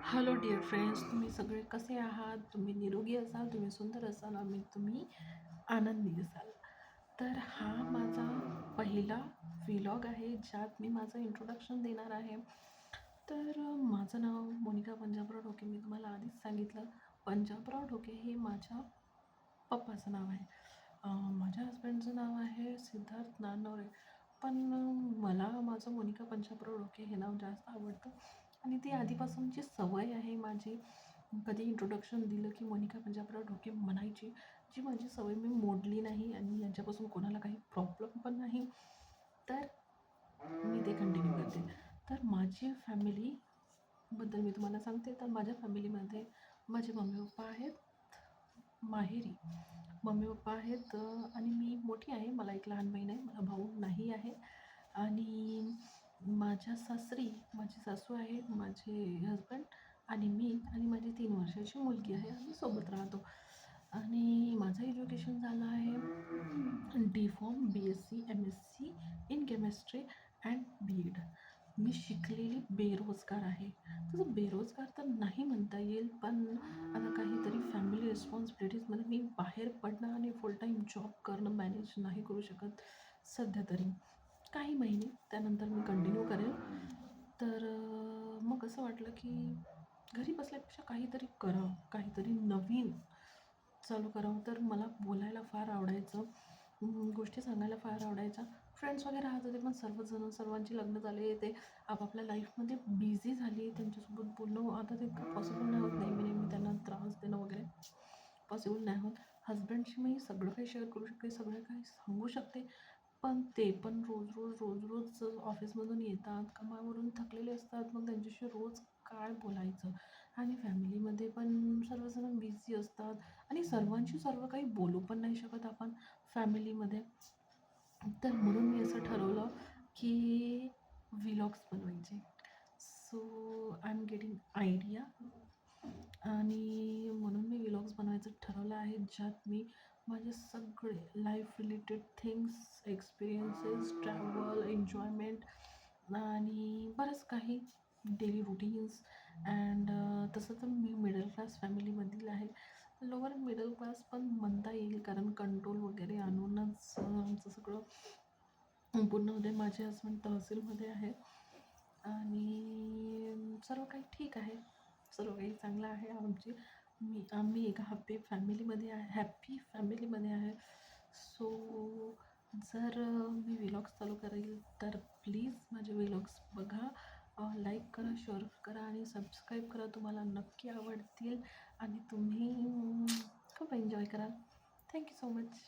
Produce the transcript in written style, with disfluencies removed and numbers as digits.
Hello dear friends, तुम्ही सगळे कसे आहात? तुम्ही निरोगी असाल, तुम्ही सुंदर असाल आणि तुम्ही आनंदी असाल. तर हा माझा पहिला व्लॉग आहे ज्यात मी माझं इंट्रोडक्शन देणार आहे. तर माझं नाव मोनिका पंजाबराव ढोके. मी तुम्हाला आधीच सांगितलं, पंजाबराव ढोके हे माझ्या पप्पाचं नाव आहे. माझ्या हस्बंडचं नाव आहे सिद्धार्थ नानवरे. पण मला माझं मोनिका पंजाबराव ढोके हे नाव जास्त आवडतं आणि ती आधीपासूनची सवय आहे माझी. कधी इंट्रोडक्शन दिलं की मोनिका पंजाबराव ढोके म्हणायची. जी माझी सवय मी मोडली नाही आणि यांच्यापासून कोणाला काही प्रॉब्लेम पण नाही. तर मी ते कंटिन्यू करते. तर माझी फॅमिलीबद्दल मी तुम्हाला सांगते. तर माझ्या फॅमिलीमध्ये माझे मम्मी पप्पा आहेत माहेरी. मम्मी पप्पा आहेत आणि मी मोठी आहे. मला एक लहान बहीण आहे. मला भाऊ नाही आहे. आणि माझ्या सासरी माझी सासू आहे, माझे हजबंड आणि मी आणि माझी 3 वर्षाची मुलगी आहे. आम्ही सोबत राहतो. आणि माझं एज्युकेशन झालं आहे D.Pharm, BSc, MSc in chemistry and B.Ed. मी शिकलेली बेरोजगार आहे. तसं बेरोजगार तर नाही म्हणता येईल, पण आता काहीतरी फॅमिली रिस्पॉन्सिबिलिटीजमध्ये मी बाहेर पडणं आणि फुल टाईम जॉब करणं मॅनेज नाही करू शकत सध्या तरी. काही महिने त्यानंतर मी कंटिन्यू करेल. तर मग असं वाटलं की घरी बसल्यापेक्षा काहीतरी करावं, काहीतरी नवीन चालू करावं. तर मला बोलायला फार आवडायचं, गोष्टी सांगायला फार आवडायच्या. फ्रेंड्स वगैरे राहत होते, पण सर्वांची लग्न झाले, ते आपापल्या लाईफमध्ये बिझी झाली. त्यांच्यासोबत बोलणं आता तितकं पॉसिबल नाही होत. नेहमी त्यांना त्रास देणं वगैरे पॉसिबल नाही होत. हजबंडशी मी सगळं काही शेअर करू शकते, सगळं काही सांगू शकते. पण ते पण रोज ऑफिसमधून येतात, कामावरून थकलेले असतात. मग त्यांच्याशी रोज काय बोलायचं? आणि फॅमिलीमध्ये पण सर्वजण बिझी असतात आणि सर्वांशी सर्व काही बोलू पण नाही शकत आपण फॅमिलीमध्ये. तर म्हणून मी असं ठरवलं की व्लॉग्स बनवायचे. So I am getting idea आणि म्हणून मी व्लॉग्स बनवायचं ठरवलं आहे, ज्यात मी माझे सगळे life related things, experiences, travel, enjoyment आणि बरंच काही डेली रुटीन्स अँड तसं तर मी मिडल क्लास फॅमिलीमधील आहे. लोअर मिडल क्लास पण म्हणता येईल, कारण कंट्रोल वगैरे आणूनच आमचं सगळं पूर्ण होते. माझे हस्बंड तहसीलमध्ये आहे आणि सर्व काही ठीक आहे, सर्व काही चांगलं आहे. आम्ही एका हॅपी फॅमिलीमध्ये आहे. सो जर मी व्लॉग्स चालू करेल तर प्लीज माझे व्लॉग्स बघा, लाईक करा, शेअर करा आणि सबस्क्राईब करा. तुम्हाला नक्की आवडतील आणि तुम्ही खूप एन्जॉय कराल. Thank you so much.